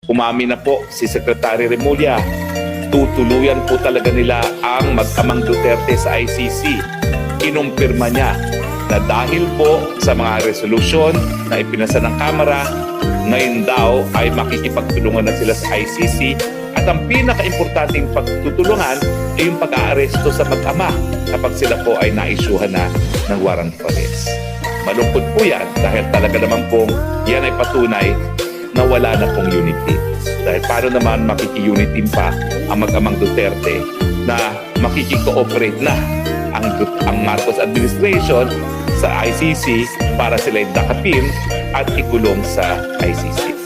Umamin na po si Secretary Remulla. Tutuluyan po talaga nila ang mag-amang Duterte sa ICC. Kinumpirma niya na dahil po sa mga resolusyon na ipinasa ng Kamara, ngayon daw ay makikipagtulungan na sila sa ICC at ang pinaka-importanting pagtutulungan ay yung pag-aaresto sa mag-ama kapag sila po ay naisyuhan na ng warrant of arrest. Malungkot po yan dahil talaga naman pong yan ay patunay na wala na pong unity. Dahil paano naman makiki-unity pa ang mag-amang Duterte na makiki-cooperate na ang Marcos administration sa ICC para sila dakapin at ikulong sa ICC.